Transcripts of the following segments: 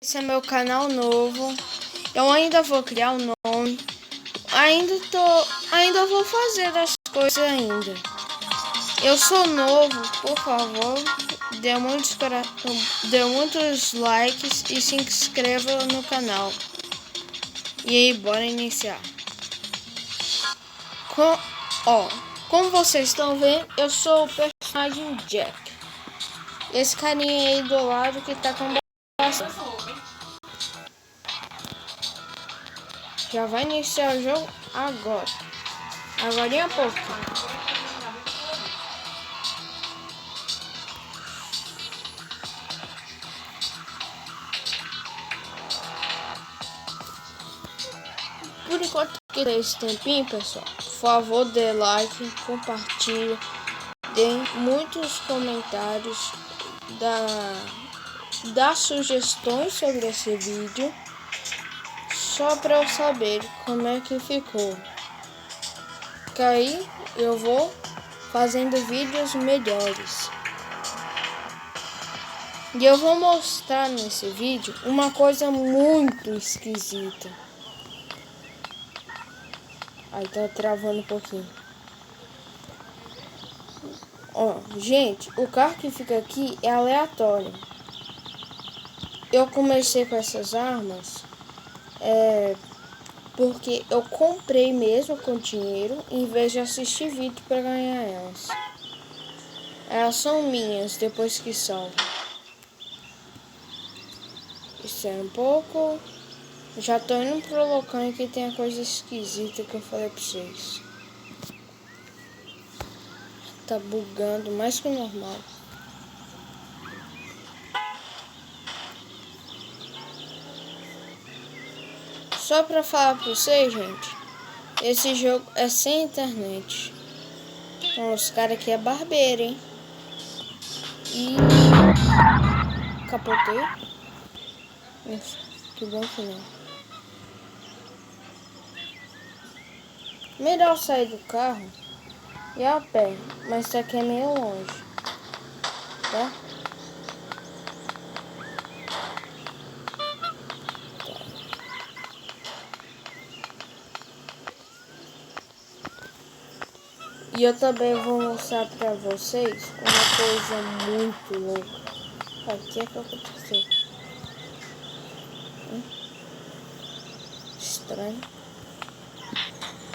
Esse é meu canal novo. Eu ainda vou criar um nome. Ainda vou fazer as coisas ainda. Eu sou novo, por favor, dê muitos likes e se inscreva no canal. E aí, bora iniciar. Como vocês estão vendo, eu sou o personagem Jack. Esse carinha aí do lado que tá com bastante. Já vai iniciar o jogo agora. Agora a pouco. Por enquanto que tem esse tempinho, pessoal, por favor, dê like, compartilhe, dê muitos comentários, dá sugestões sobre esse vídeo, só para eu saber como é que ficou. Que aí eu vou fazendo vídeos melhores. E eu vou mostrar nesse vídeo uma coisa muito esquisita. Aí tá travando um pouquinho. Gente, o carro que fica aqui é aleatório. Eu comecei com essas armas porque eu comprei mesmo com dinheiro em vez de assistir vídeo para ganhar elas. Elas são minhas depois que salvo. Isso é um pouco. Já tô indo pro local em que tem a coisa esquisita que eu falei pra vocês. Tá bugando mais que o normal. Só pra falar pra vocês, gente, esse jogo é sem internet. Então, os caras aqui é barbeiro, hein? E capotei. Nossa, que bom que não. Melhor sair do carro e a pé, mas isso aqui é meio longe, tá? E eu também vou mostrar pra vocês uma coisa muito louca. O que é que aconteceu? Estranho.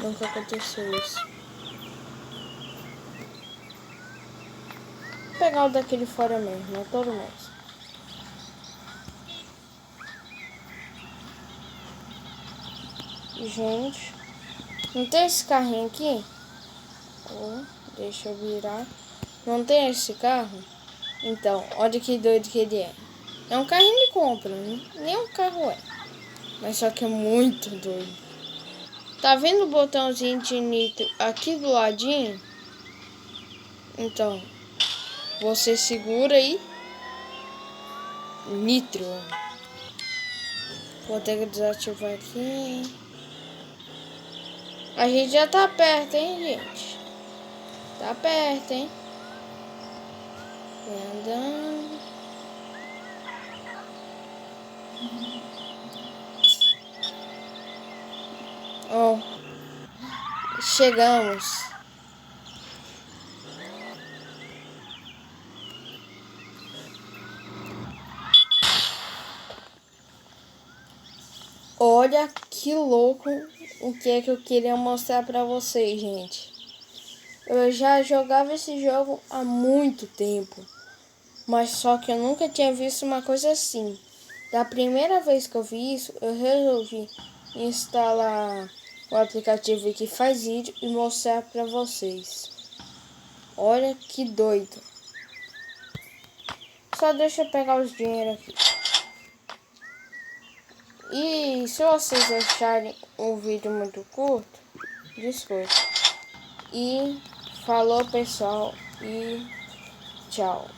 Nunca aconteceu isso. Vou pegar o daquele fora mesmo, não todo mês. Gente, não tem esse carrinho aqui? Deixa eu virar. Não tem esse carro? Então, olha que doido que ele é. É um carrinho de compra, né? Nem um carro é. Mas só que é muito doido. Tá vendo o botãozinho de nitro aqui do ladinho? Então, você segura aí. Nitro. Vou ter que desativar aqui. A gente já tá perto, hein, gente? Tá perto, hein? Vem andando. Chegamos. Olha que louco o que é que eu queria mostrar pra vocês, gente. Eu já jogava esse jogo há muito tempo, mas só que eu nunca tinha visto uma coisa assim. Da primeira vez que eu vi isso, eu resolvi instalar o aplicativo que faz vídeo e mostrar pra vocês. Olha que doido. Só deixa eu pegar os dinheiros aqui. E se vocês acharem o vídeo muito curto, desculpa. E falou, pessoal, e tchau.